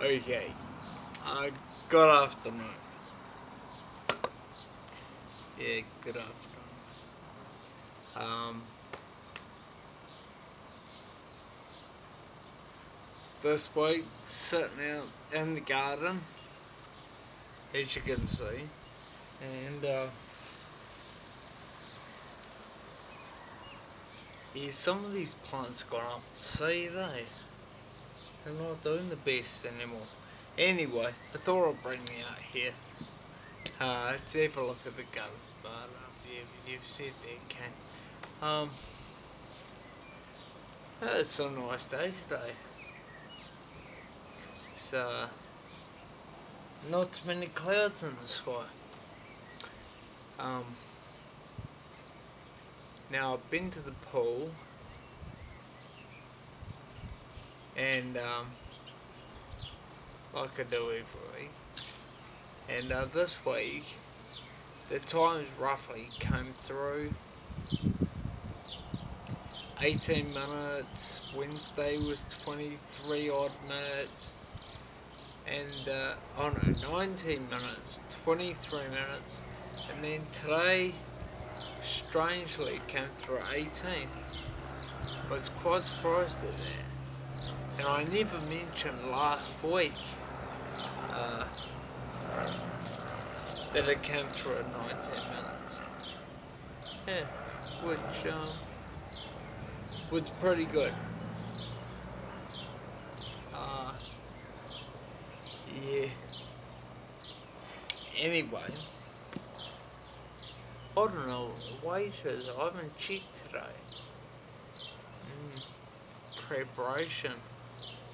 Okay. Good afternoon. Yeah, good afternoon. This week, sitting out in the garden, as you can see, and yeah, some of these plants gone up. See, they're not doing the best anymore. Anyway, I thought I'd bring you out here to have a look at the garden. But yeah, you've said there, Kane. It's a nice day today. It's not too many clouds in the sky. Now I've been to the pool, and like I do every week, and this week the times roughly came through 18 minutes, Wednesday was 23 odd minutes, and 19 minutes, 23 minutes, and then today strangely came through 18. I was quite surprised at that, and I never mentioned last week that it came through at 19 minutes. Yeah, which was pretty good. Yeah. Anyway, I don't know what the weight is. I haven't checked today. Preparation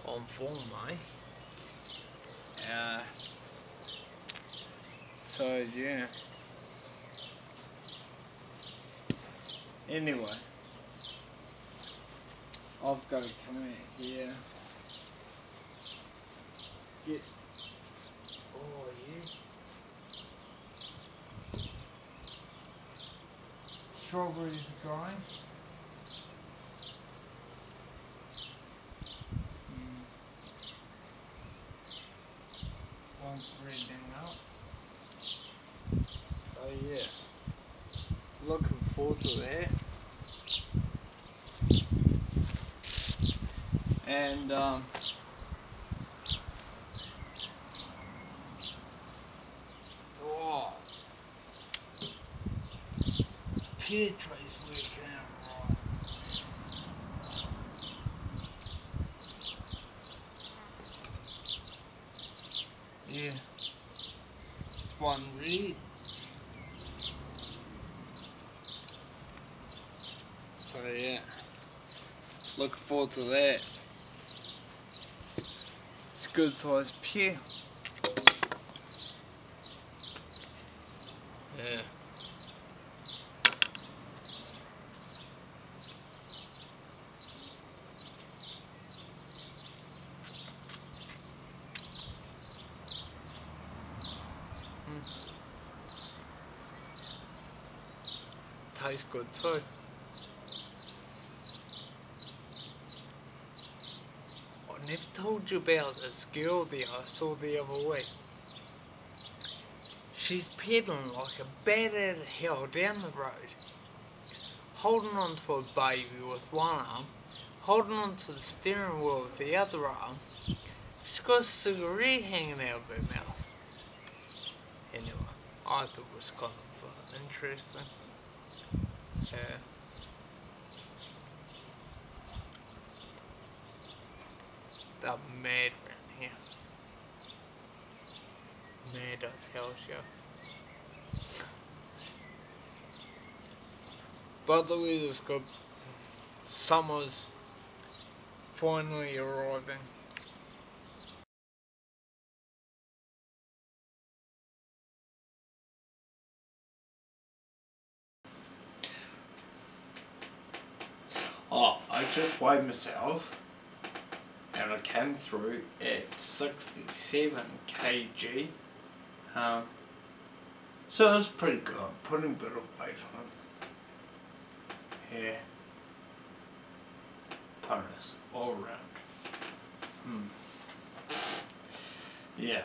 on form, eh? So yeah. Anyway, I've got to come out here. Get. Oh yeah. Strawberries are growing. One's reddening up. Oh yeah. Looking forward to that. And pear trees working out right. Yeah. It's one red. So yeah. Looking forward to that. It's a good sized pear. Yeah. Tastes good too. I never told you about this girl that I saw the other week. She's pedaling like a bat out of hell down the road, holding on to a baby with one arm, holding on to the steering wheel with the other arm. She's got a cigarette hanging out of her mouth. Anyway, I thought it was kind of interesting. Yeah. They're mad around here. Mad, I tell you. But the weather's good. Summer's finally arriving. Oh, I just weighed myself and I came through at 67 kg. So it's pretty good. I'm putting a bit of weight on. Yeah. Bonus all around. Yeah.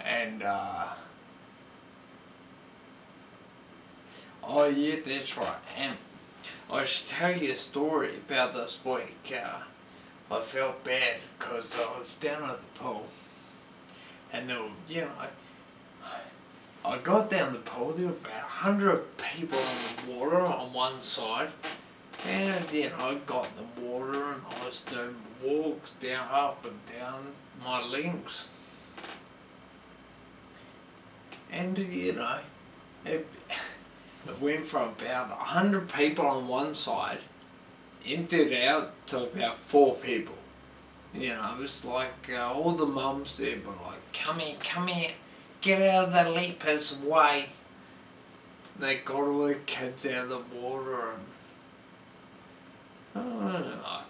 And, oh yeah, that's right. And I should tell you a story about this week. I felt bad because I was down at the pool. And there were, I got down the pool, there were about 100 people in the water on one side. And I got in the water and I was doing walks down, up and down my legs. And it went from about 100 people on one side, emptied out to about 4 people. It was like all the mums there were like, come here, get out of the leaper's way. They got all the kids out of the water and I don't know.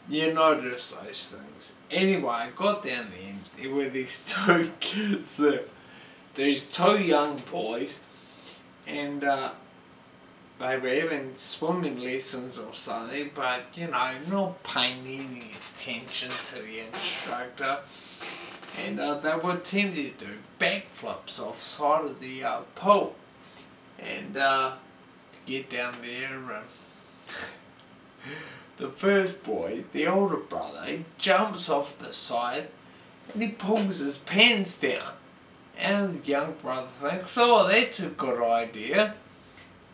You notice those things. Anyway, I got down there and there were these 2 kids there. These 2 young boys, and they were having swimming lessons or something, but not paying any attention to the instructor. And they were attempting to do backflips off the side of the pool. And get down there and the first boy, the older brother, he jumps off the side and he pulls his pants down. And the young brother thinks, oh, that's a good idea.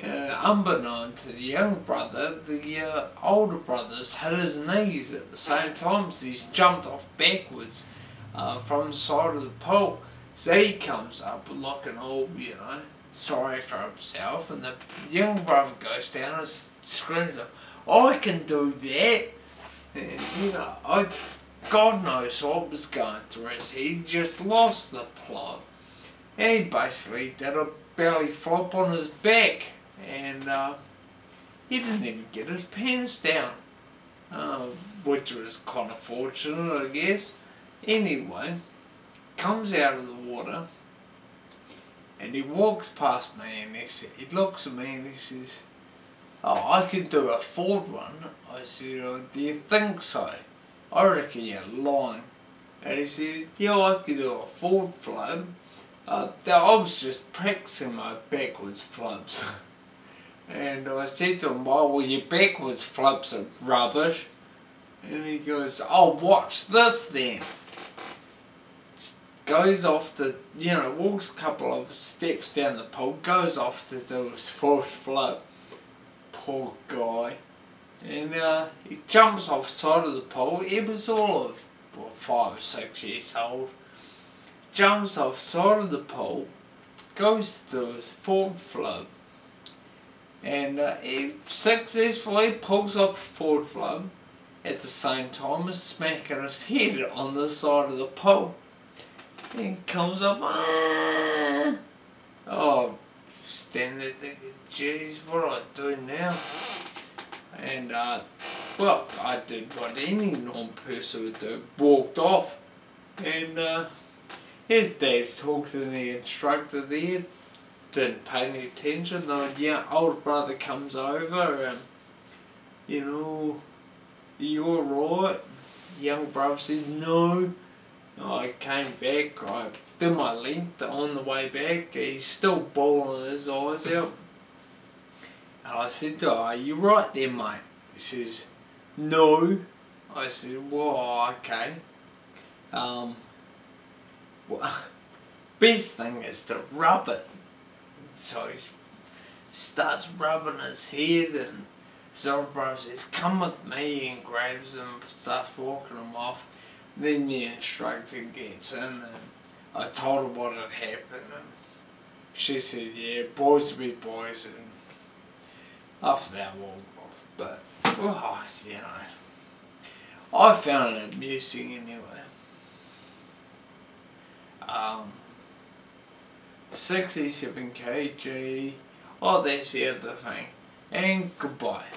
Unbeknown to the young brother, the older brother's hit his knees at the same time as he's jumped off backwards from the side of the pool. So he comes up looking all, sorry for himself, and the young brother goes down and screams, I can do that. And, God knows what was going through his head. He just lost the plot. And he basically did a belly flop on his back. And he didn't even get his pants down. Which was kind of fortunate, I guess. Anyway, comes out of the water. And he walks past me and he looks at me and he says, oh, I could do a forward one. I said, oh, do you think so? I reckon you're lying. And he says, yeah, I could do a forward flip. I was just practicing my backwards flips. And I said to him, well, your backwards flips are rubbish. And he goes, oh, watch this then. Goes off to, walks a couple of steps down the pool, goes off to do his first flip. Poor guy. And he jumps off the side of the pool. He was all of 5 or 6 years old. Jumps off the side of the pool, goes to do his forward flip. And he successfully pulls off the forward flip at the same time as smacking his head on the side of the pool. And comes up, oh, standing there thinking, geez, what do I do now? And, well, I did what any normal person would do, walked off. And his dad's talked to the instructor there, didn't pay any attention. The older brother comes over and, are you alright? The young brother says, no. I came back, I did my length on the way back, he's still bawling his eyes out. And I said to him, are you right there, mate? He says, no. I said, well, okay. Well, best thing is to rub it. So he starts rubbing his head and so brother says, come with me, and grabs him, starts walking him off. Then the instructor gets in and I told her what had happened and she said, yeah, boys be boys, and after that I walked off. But, I found it amusing anyway. 67 kg, oh that's the other thing, and goodbye.